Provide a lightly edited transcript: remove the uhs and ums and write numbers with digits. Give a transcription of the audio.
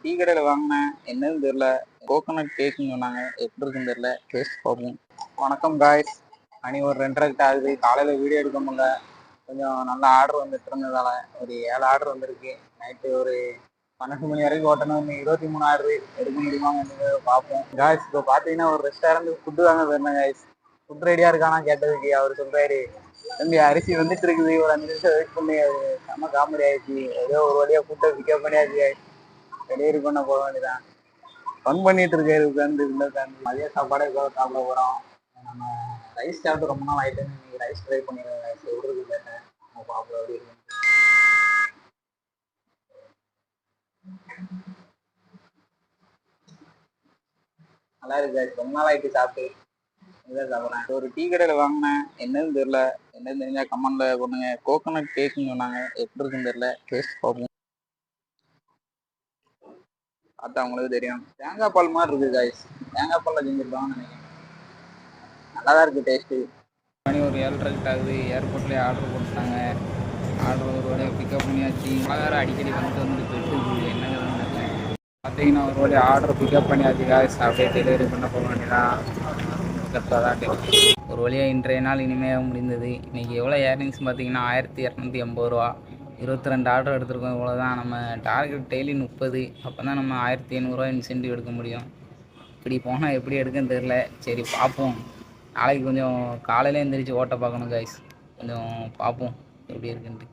Tea கடையில் வாங்கினேன், என்னன்னு தெரியல. கோகோனட் கேக்குன்னு சொன்னாங்க, எப்படி இருக்குன்னு தெரியல. டேஸ்ட் பார்ப்போம். வணக்கம் காய்ஸ், மணி ஒரு 2:30 கிட்ட ஆகுது. காலையில் வீடியோ எடுக்க முடியல, கொஞ்சம் நல்ல ஆர்டர் வந்துட்டு இருந்ததால ஒரு 7 ஆர்டர் வந்திருக்கு. நைட்டு ஒரு 12 மணி வரைக்கும் ஓட்டணும். இன்னும் 23 ஆர்டர் எடுக்க முடியுமான்னு பார்ப்போம். காய்ஸ் இப்போ பார்த்தீங்கன்னா ஒரு ரெஸ்டாரண்ட் ஃபுட்டு வாங்க போயிருந்தேன் காய்ஸ். ஃபுட் ரெடியாக இருக்கானா கேட்டதுக்கு அவர் சொல்றாரு, தம்பி அரிசி வந்துட்டு இருக்குது, ஒரு 5 நிமிஷம் வெயிட் பண்ணி. அது செம்ம காமெடி ஆயிடுச்சு. ஏதோ ஒரு வழியாக ஃபுட்டை பிக்கப் பண்ணியாச்சு. டெலிவரி பண்ண போக வேண்டியதான். ஃபன் பண்ணிட்டு இருக்காரு உட்காந்து மதிய சாப்பாடே சாப்பிட போகிறோம். நம்ம ரைஸ் சாப்பிட்டு ரொம்ப நாள் ஆகிட்டு, இன்னைக்கு ரைஸ் ட்ரை பண்ணிடுறேன். ரைஸ் விடுறது கேட்டேன், நம்ம பார்ப்போம் எப்படி இருக்கு. நல்லா இருக்கு, ரொம்ப நாள் ஆகிட்டு சாப்பிட்டு. இதான் சாப்பிட்றேன். ஒரு டீ கடையில் வாங்கினேன், என்னன்னு தெரியல. என்னன்னு தெரிஞ்சா கமெண்ட்ல பண்ணுங்க. கோகோனட் கேக்குன்னு சொன்னாங்க, எப்படி இருக்குன்னு தெரியல. டேஸ்ட் பார்ப்போம். பார்த்தா அவங்களுக்கு தெரியும். தேங்காய் பால் மாதிரி இருக்குது காய்ஸ். தேங்காய் பாலில் செஞ்சுருப்பாங்கன்னு நினைக்கிறேன். நல்லா தான் இருக்குது டேஸ்ட்டு. மணி ஒரு 7:30 கிட்ட ஆகுது. ஏர்போர்ட்லேயே ஆர்டர் போட்டுட்டாங்க. ஆர்டர் ஒரு வழியாக பிக்கப் பண்ணியாச்சு. மழை அடிக்கடி வந்துட்டு போயிட்டு என்னங்கிறது தெரியல. பார்த்தீங்கன்னா ஒரு வழியாக ஆர்டர் பிக்கப் பண்ணியாச்சு காய்ஸ். அப்படியே டெலிவரி பண்ண போக வேண்டியதான். ஒரு வழியாக இன்றைய நாள் இனிமேல் முடிந்தது. இன்றைக்கி எவ்வளோ ஏர்னிங்ஸ் பார்த்தீங்கன்னா 1280 ரூபா. 22 ஆர்டர் எடுத்திருக்கோம். இவ்வளோதான். நம்ம டார்கெட் டெய்லி 30. அப்போ தான் நம்ம 1500 இன்சென்டிவ் எடுக்க முடியும். இப்படி போனால் எப்படி எடுக்குன்னு தெரில. சரி பார்ப்போம். நாளைக்கு கொஞ்சம் காலையில் எழுந்திரிச்சு ஓட்ட பார்க்கணும் கைஸ். கொஞ்சம் பார்ப்போம் எப்படி இருக்குன்ட்டு.